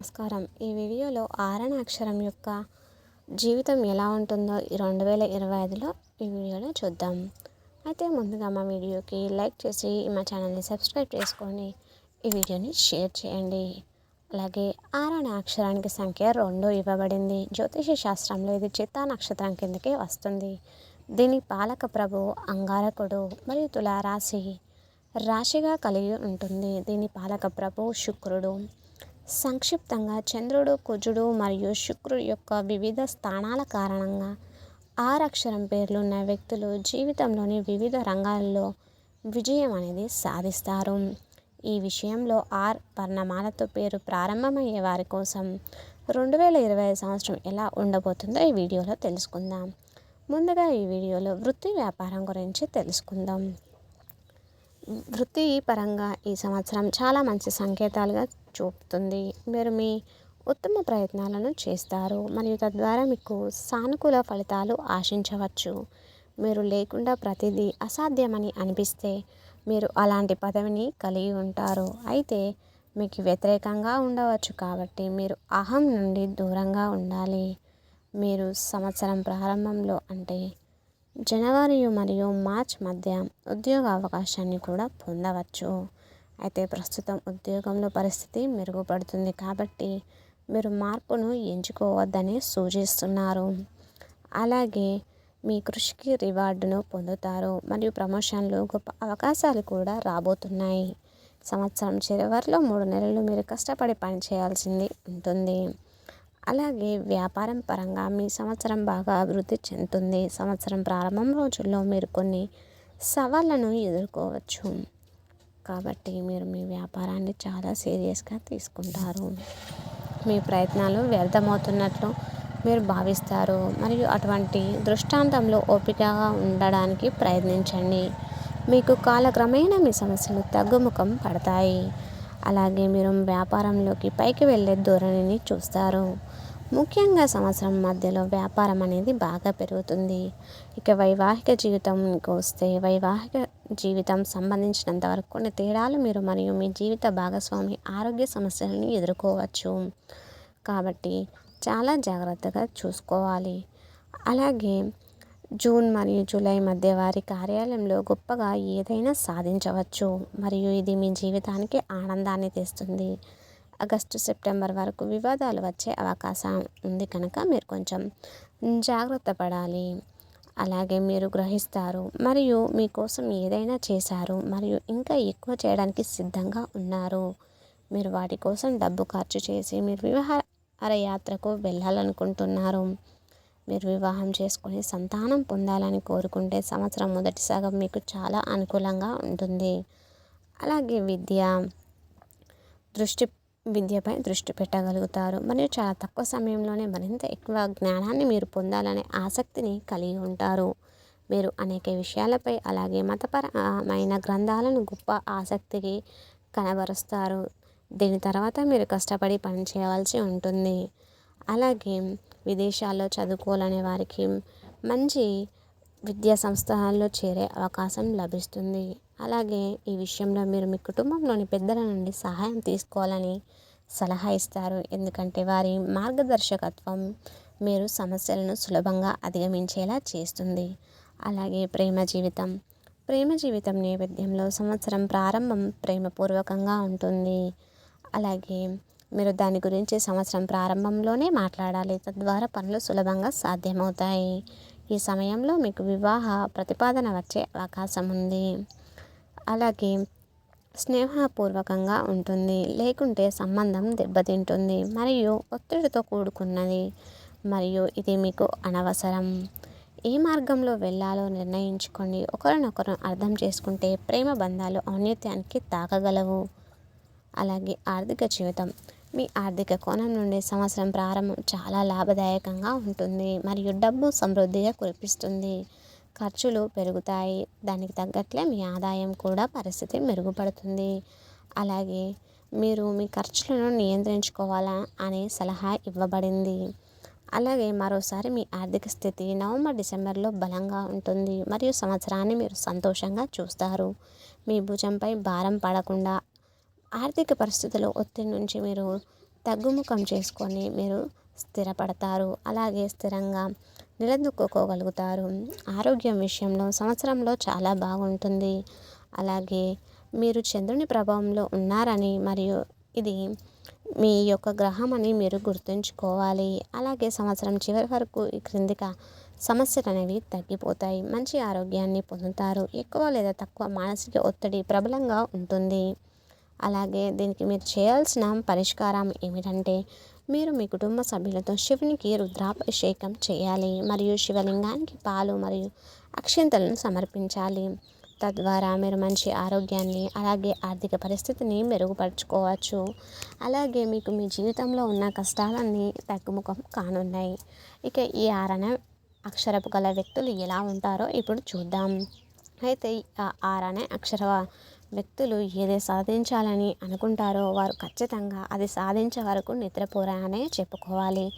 నమస్కారం. ఈ వీడియోలో ఆరణ అక్షరం యొక్క జీవితం ఎలా ఉంటుందో ఈ 2025లో ఈ వీడియోలో చూద్దాం. అయితే ముందుగా మా వీడియోకి లైక్ చేసి మా ఛానల్ని సబ్స్క్రైబ్ చేసుకొని ఈ వీడియోని షేర్ చేయండి. అలాగే ఆరణ అక్షరానికి సంఖ్య 2 ఇవ్వబడింది. జ్యోతిష శాస్త్రంలో ఇది చిత్తా నక్షత్రం కిందకే వస్తుంది. దీని పాలక ప్రభువు అంగారకుడు మరియు రాశిగా కలిగి ఉంటుంది. దీని పాలక ప్రభువు శుక్రుడు. సంక్షిప్తంగా చంద్రుడు, కుజుడు మరియు శుక్రుడు యొక్క వివిధ స్థానాల కారణంగా ఆరక్షరం పేర్లున్న వ్యక్తులు జీవితంలోని వివిధ రంగాల్లో విజయం అనేది సాధిస్తారు. ఈ విషయంలో వర్ణమాలతో పేరు ప్రారంభమయ్యే వారి కోసం 2025 సంవత్సరం ఎలా ఉండబోతుందో ఈ వీడియోలో తెలుసుకుందాం. ముందుగా ఈ వీడియోలో వృత్తి వ్యాపారం గురించి తెలుసుకుందాం. వృత్తి పరంగా ఈ సంవత్సరం చాలా మంచి సంకేతాలుగా చూపుతుంది. మీరు మీ ఉత్తమ ప్రయత్నాలను చేస్తారు మరియు తద్వారా మీకు సానుకూల ఫలితాలు ఆశించవచ్చు. మీరు లేకుండా ప్రతిదీ అసాధ్యమని అనిపిస్తే మీరు అలాంటి పదవిని కలిగి ఉంటారు. అయితే మీకు వ్యతిరేకంగా ఉండవచ్చు కాబట్టి మీరు అహం నుండి దూరంగా ఉండాలి. మీరు సంవత్సరం ప్రారంభంలో అంటే జనవరి మరియు మార్చ్ మధ్య ఉద్యోగ అవకాశాన్ని కూడా పొందవచ్చు. అయితే ప్రస్తుతం ఉద్యోగంలో పరిస్థితి మెరుగుపడుతుంది కాబట్టి మీరు మార్పును ఎంచుకోవద్దని సూచిస్తున్నారు. అలాగే మీ కృషికి రివార్డును పొందుతారు మరియు ప్రమోషన్లు, గొప్ప అవకాశాలు కూడా రాబోతున్నాయి. సంవత్సరం చివరిలో 3 నెలలు మీరు కష్టపడి పనిచేయాల్సింది ఉంటుంది. అలాగే వ్యాపారం పరంగా మీ సంవత్సరం బాగా అభివృద్ధి చెందుతుంది. సంవత్సరం ప్రారంభం రోజుల్లో మీరు కొన్ని సవాళ్లను ఎదుర్కోవచ్చు కాబట్టి మీరు మీ వ్యాపారాన్ని చాలా సీరియస్గా తీసుకుంటారు. మీ ప్రయత్నాలు వ్యర్థమవుతున్నట్లు మీరు భావిస్తారు మరియు అటువంటి దృష్టాంతంలో ఓపికగా ఉండడానికి ప్రయత్నించండి. మీకు కాలక్రమేణా మీ సమస్యలు తగ్గుముఖం పడతాయి. అలాగే మీరు వ్యాపారంలోకి పైకి వెళ్ళే ధోరణిని చూస్తారు. ముఖ్యంగా సంవత్సరం మధ్యలో వ్యాపారం అనేది బాగా పెరుగుతుంది. ఇక వైవాహిక జీవితంకి వస్తే వైవాహిక జీవితం సంబంధించినంత వరకు కొన్ని తేడాలు మీరు మరియు మీ జీవిత భాగస్వామి ఆరోగ్య సమస్యలను ఎదుర్కోవచ్చు కాబట్టి చాలా జాగ్రత్తగా చూసుకోవాలి. అలాగే జూన్ మరియు జూలై మధ్య వారి కార్యాలయంలో గొప్పగా ఏదైనా సాధించవచ్చు మరియు ఇది మీ జీవితానికి ఆనందాన్ని తెస్తుంది. ఆగస్టు, సెప్టెంబర్ వరకు వివాదాలు వచ్చే అవకాశం ఉంది కనుక మీరు కొంచెం జాగ్రత్త పడాలి. అలాగే మీరు గ్రహిస్తారు మరియు మీకోసం ఏదైనా చేశారు మరియు ఇంకా ఎక్కువ చేయడానికి సిద్ధంగా ఉన్నారు. మీరు వాటి కోసం డబ్బు ఖర్చు చేసి మీరు విహార యాత్రకు వెళ్ళాలనుకుంటున్నారు. మీరు వివాహం చేసుకొని సంతానం పొందాలని కోరుకుంటే సంవత్సరం మొదటి సగం మీకు చాలా అనుకూలంగా ఉంటుంది. అలాగే విద్యపై దృష్టి పెట్టగలుగుతారు మరియు చాలా తక్కువ సమయంలోనే మరింత ఎక్కువ జ్ఞానాన్ని మీరు పొందాలనే ఆసక్తిని కలిగి ఉంటారు. మీరు అనేక విషయాలపై అలాగే మతపరమైన గ్రంథాలను గొప్ప ఆసక్తికి కనబరుస్తారు. దీని తర్వాత మీరు కష్టపడి పనిచేయవలసి ఉంటుంది. అలాగే విదేశాల్లో చదువుకోవాలనే వారికి మంచి విద్యా సంస్థల్లో చేరే అవకాశం లభిస్తుంది. అలాగే ఈ విషయంలో మీరు మీ కుటుంబంలోని పెద్దల నుండి సహాయం తీసుకోవాలని సలహా ఇస్తారు. ఎందుకంటే వారి మార్గదర్శకత్వం మీరు సమస్యలను సులభంగా అధిగమించేలా చేస్తుంది. అలాగే ప్రేమ జీవితం నేపథ్యంలో సంవత్సరం ప్రారంభం ప్రేమపూర్వకంగా ఉంటుంది. అలాగే మీరు దాని గురించి సంవత్సరం ప్రారంభంలోనే మాట్లాడాలి. తద్వారా పనులు సులభంగా సాధ్యమవుతాయి. ఈ సమయంలో మీకు వివాహ ప్రతిపాదన వచ్చే అవకాశం ఉంది. అలాగే స్నేహపూర్వకంగా ఉంటుంది లేకుంటే సంబంధం దెబ్బతింటుంది మరియు ఒత్తిడితో కూడుకున్నది మరియు ఇది మీకు అనవసరం. ఏ మార్గంలో వెళ్ళాలో నిర్ణయించుకోండి. ఒకరినొకరు అర్థం చేసుకుంటే ప్రేమ బంధాలు ఔన్నత్యానికి తాకగలవు. అలాగే ఆర్థిక జీవితం మీ ఆర్థిక కోణం నుండి సంవత్సరం ప్రారంభం చాలా లాభదాయకంగా ఉంటుంది మరియు డబ్బు సమృద్ధిగా కురిపిస్తుంది. ఖర్చులు పెరుగుతాయి. దానికి తగ్గట్లే మీ ఆదాయం కూడా పరిస్థితి మెరుగుపడుతుంది. అలాగే మీరు మీ ఖర్చులను నియంత్రించుకోవాలా అనే సలహా ఇవ్వబడింది. అలాగే మరోసారి మీ ఆర్థిక స్థితి నవంబర్, డిసెంబర్లో బలంగా ఉంటుంది మరియు సంవత్సరాన్ని మీరు సంతోషంగా చూస్తారు. మీ భుజంపై భారం పడకుండా ఆర్థిక పరిస్థితుల్లో ఒత్తిడి నుంచి మీరు తగ్గుముఖం చేసుకొని మీరు స్థిరపడతారు. అలాగే స్థిరంగా నిలదొక్కుకోగలుగుతారు. ఆరోగ్యం విషయంలో సంవత్సరంలో చాలా బాగుంటుంది. అలాగే మీరు చంద్రుని ప్రభావంలో ఉన్నారని మరియు ఇది మీ యొక్క గ్రహం అని మీరు గుర్తుంచుకోవాలి. అలాగే సంవత్సరం చివరి వరకు ఈ క్రిందిక సమస్యలు అనేవి తగ్గిపోతాయి. మంచి ఆరోగ్యాన్ని పొందుతారు. ఎక్కువ లేదా తక్కువ మానసిక ఒత్తిడి ప్రబలంగా ఉంటుంది. అలాగే దీనికి మీరు చేయాల్సిన పరిష్కారం ఏమిటంటే మీరు మీ కుటుంబ సభ్యులతో శివునికి రుద్రాభిషేకం చేయాలి మరియు శివలింగానికి పాలు మరియు అక్షింతలను సమర్పించాలి. తద్వారా మీరు మంచి ఆరోగ్యాన్ని అలాగే ఆర్థిక పరిస్థితిని మెరుగుపరుచుకోవచ్చు. అలాగే మీకు మీ జీవితంలో ఉన్న కష్టాలన్నీ తగ్గుముఖం కానున్నాయి. ఇక ఈ అక్షరపు గల వ్యక్తులు ఎలా ఉంటారో ఇప్పుడు చూద్దాం. అయితే అనే అక్షర వ్యక్తులు ఏది సాధించాలని అనుకుంటారో వారు ఖచ్చితంగా అది సాధించే వరకు నిద్రపోరానే చెప్పుకోవాలి.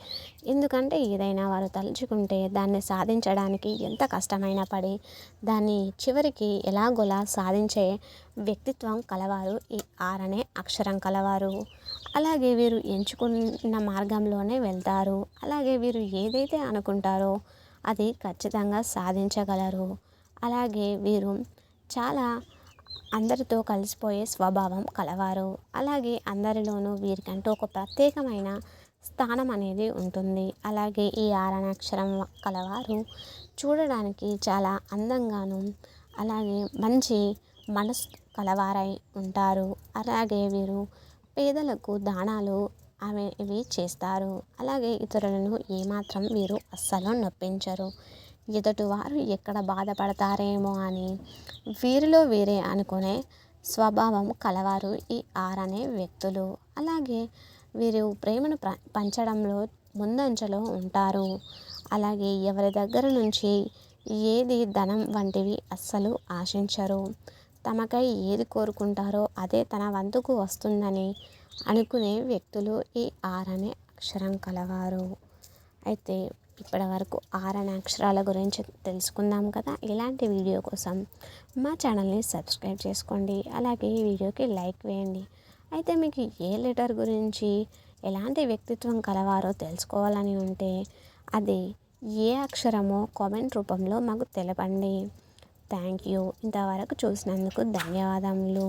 ఎందుకంటే ఏదైనా వారు తలుచుకుంటే దాన్ని సాధించడానికి ఎంత కష్టమైనా పడి దాన్ని చివరికి ఎలాగోలా సాధించే వ్యక్తిత్వం కలవారు ఈ అనే అక్షరం కలవారు. అలాగే వీరు ఎంచుకున్న మార్గంలోనే వెళ్తారు. అలాగే వీరు ఏదైతే అనుకుంటారో అది ఖచ్చితంగా సాధించగలరు. అలాగే వీరు చాలా అందరితో కలిసిపోయే స్వభావం కలవారు. అలాగే అందరిలోనూ వీరికంటూ ఒక ప్రత్యేకమైన స్థానం అనేది ఉంటుంది. అలాగే ఈ అక్షరం కలవారు చూడడానికి చాలా అందంగాను అలాగే మంచి మనసు కలవారై ఉంటారు. అలాగే వీరు పేదలకు దానాలు ఇవి చేస్తారు. అలాగే ఇతరులను ఏమాత్రం వీరు అస్సలు నొప్పించరు. ఎదుటివారు ఎక్కడ బాధపడతారేమో అని వీరిలో వీరే అనుకునే స్వభావం కలవారు ఈ అనే వ్యక్తులు. అలాగే వీరు ప్రేమను పంచడంలో ముందంజలో ఉంటారు. అలాగే ఎవరి దగ్గర నుంచి ఏది ధనం వంటివి అస్సలు ఆశించరు. తమకై ఏది కోరుకుంటారో అదే తన వంతుకు వస్తుందని అనుకునే వ్యక్తులు ఈ అనే అక్షరం కలవారు. అయితే ఇప్పటి వరకు అనే అక్షరాల గురించి తెలుసుకుందాం కదా. ఇలాంటి వీడియో కోసం మా ఛానల్ని సబ్స్క్రైబ్ చేసుకోండి. అలాగే ఈ వీడియోకి లైక్ వేయండి. అయితే మీకు ఏ లెటర్ గురించి ఎలాంటి వ్యక్తిత్వం కలవారో తెలుసుకోవాలని ఉంటే అది ఏ అక్షరమో కామెంట్ రూపంలో మాకు తెలపండి. Thank you. ఇంతవరకు చూసినందుకు ధన్యవాదములు.